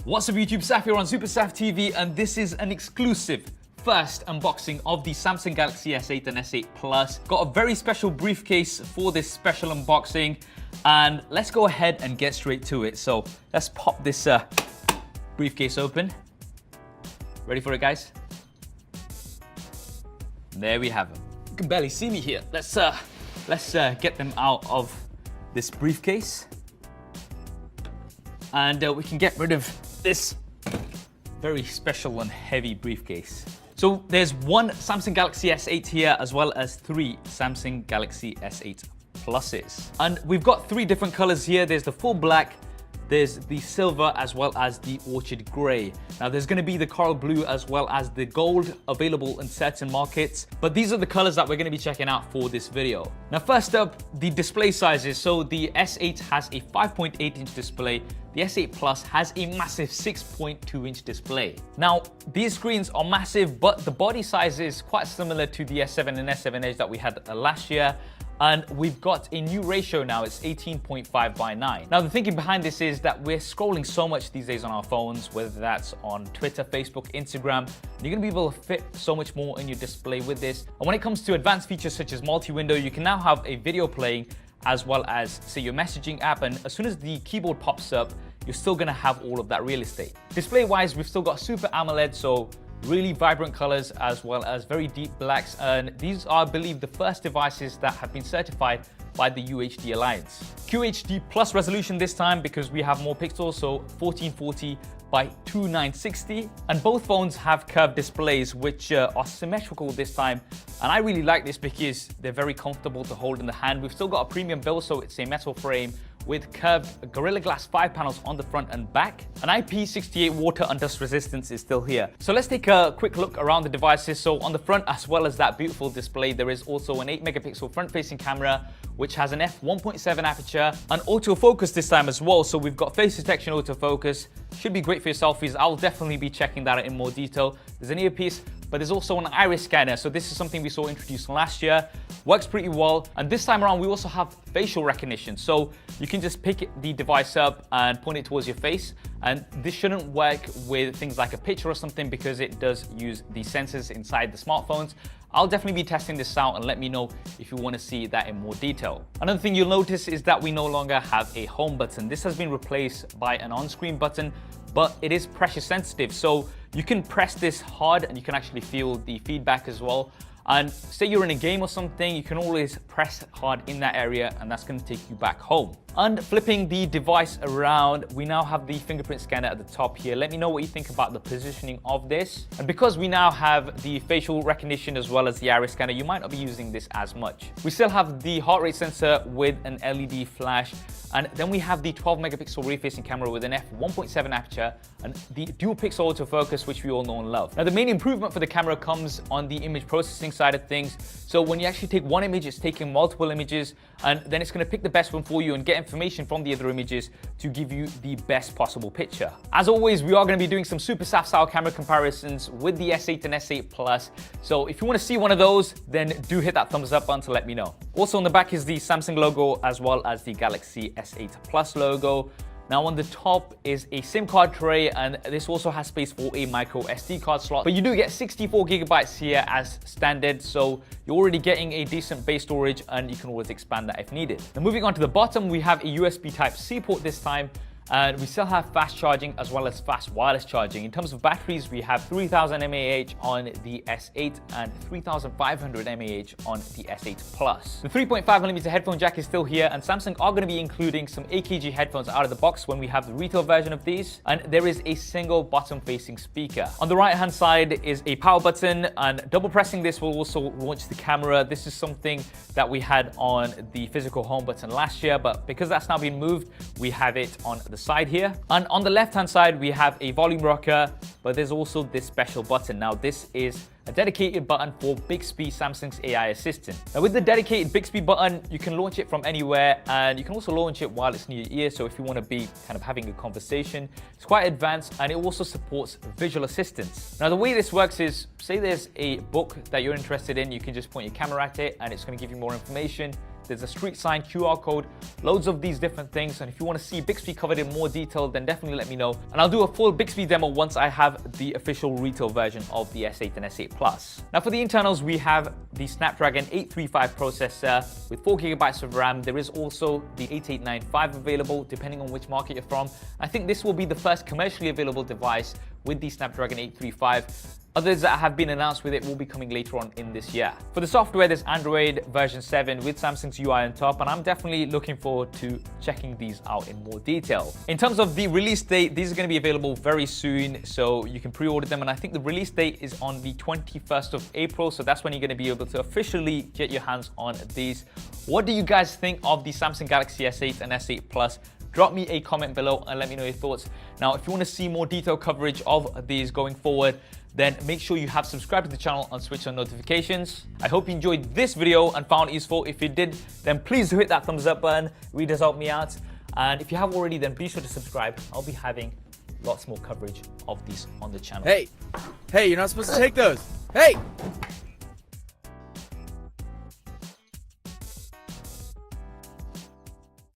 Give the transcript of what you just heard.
What's up YouTube, Saf here on Super Saf TV, and this is an exclusive first unboxing of the Samsung Galaxy S8 and S8 Plus. Got a very special briefcase for this special unboxing, and let's go ahead and get straight to it. So let's pop this briefcase open. Ready for it, guys? There we have them. You can barely see me here. Let's get them out of this briefcase, and we can get rid of this very special and heavy briefcase. So there's one Samsung Galaxy S8 here, as well as three Samsung Galaxy S8 Pluses. And we've got three different colors here. There's the full black, there's the silver, as well as the orchid gray. Now there's gonna be the coral blue as well as the gold available in certain markets, but these are the colors that we're gonna be checking out for this video. Now first up, the display sizes. So the S8 has a 5.8-inch display. The S8 Plus has a massive 6.2-inch display. Now, these screens are massive, but the body size is quite similar to the S7 and S7 Edge that we had last year. And we've got a new ratio now, it's 18.5 by 9. Now the thinking behind this is that we're scrolling so much these days on our phones, whether that's on Twitter, Facebook, Instagram, and you're gonna be able to fit so much more in your display with this. And when it comes to advanced features such as multi-window, you can now have a video playing as well as, say, your messaging app, and as soon as the keyboard pops up, you're still gonna have all of that real estate. Display-wise, we've still got Super AMOLED, so really vibrant colors as well as very deep blacks, and these are, I believe, the first devices that have been certified by the UHD Alliance. QHD plus resolution this time because we have more pixels, so 1440 by 2960, and both phones have curved displays which are symmetrical this time, and I really like this because they're very comfortable to hold in the hand. We've still got a premium build, so it's a metal frame with curved Gorilla Glass 5 panels on the front and back. An IP68 water and dust resistance is still here. So let's take a quick look around the devices. So on the front, as well as that beautiful display, there is also an 8 megapixel front-facing camera, which has an f1.7 aperture, and autofocus this time as well. So we've got face detection autofocus. Should be great for your selfies. I'll definitely be checking that out in more detail. There's an earpiece, but there's also an iris scanner. So this is something we saw introduced last year. Works pretty well. And this time around, we also have facial recognition. So you can just pick the device up and point it towards your face. And this shouldn't work with things like a picture or something because it does use the sensors inside the smartphones. I'll definitely be testing this out, and let me know if you want to see that in more detail. Another thing you'll notice is that we no longer have a home button. This has been replaced by an on-screen button, but it is pressure sensitive. So you can press this hard and you can actually feel the feedback as well. And say you're in a game or something, you can always press hard in that area and that's going to take you back home. And flipping the device around, we now have the fingerprint scanner at the top here. Let me know what you think about the positioning of this. And because we now have the facial recognition as well as the iris scanner, you might not be using this as much. We still have the heart rate sensor with an LED flash. And then we have the 12 megapixel rear-facing camera with an f1.7 aperture and the dual pixel autofocus, which we all know and love. Now the main improvement for the camera comes on the image processing side of things. So when you actually take one image, it's taking multiple images, and then it's going to pick the best one for you and get information from the other images to give you the best possible picture. As always, we are going to be doing some Super Saf style camera comparisons with the S8 and S8 Plus. So if you want to see one of those, then do hit that thumbs up button to let me know. Also on the back is the Samsung logo as well as the Galaxy S8 Plus logo. Now on the top is a SIM card tray, and this also has space for a micro SD card slot, but you do get 64 gigabytes here as standard, so you're already getting a decent base storage and you can always expand that if needed. Now moving on to the bottom, we have a USB Type-C port this time, and we still have fast charging as well as fast wireless charging. In terms of batteries, we have 3000 mAh on the S8 and 3500 mAh on the S8 Plus. The 3.5mm headphone jack is still here, and Samsung are going to be including some AKG headphones out of the box when we have the retail version of these, and there is a single bottom-facing speaker. On the right-hand side is a power button, and double pressing this will also launch the camera. This is something that we had on the physical home button last year, but because that's now been moved, we have it on the side here. And on the left-hand side, we have a volume rocker, but there's also this special button. Now, this is a dedicated button for Bixby, Samsung's AI assistant. Now, with the dedicated Bixby button, you can launch it from anywhere, and you can also launch it while it's near your ear. So if you want to be kind of having a conversation, it's quite advanced, and it also supports visual assistance. Now, the way this works is, say there's a book that you're interested in, you can just point your camera at it, and it's going to give you more information. There's a street sign, QR code, loads of these different things. And if you want to see Bixby covered in more detail, then definitely let me know. And I'll do a full Bixby demo once I have the official retail version of the S8 and S8 Plus. Now for the internals, we have the Snapdragon 835 processor with 4 GB of RAM. There is also the 8895 available, depending on which market you're from. I think this will be the first commercially available device with the Snapdragon 835. Others that have been announced with it will be coming later on in this year. For the software, there's Android version 7 with Samsung's UI on top, and I'm definitely looking forward to checking these out in more detail. In terms of the release date, these are going to be available very soon, so you can pre-order them, and I think the release date is on the 21st of April, so that's when you're going to be able to officially get your hands on these. What do you guys think of the Samsung Galaxy S8 and S8 Plus? Drop me a comment below and let me know your thoughts. Now, if you want to see more detailed coverage of these going forward, then make sure you have subscribed to the channel and switch on notifications. I hope you enjoyed this video and found it useful. If you did, then please hit that thumbs up button. It really does help me out. And if you have already, then be sure to subscribe. I'll be having lots more coverage of these on the channel. Hey, you're not supposed to take those. Hey!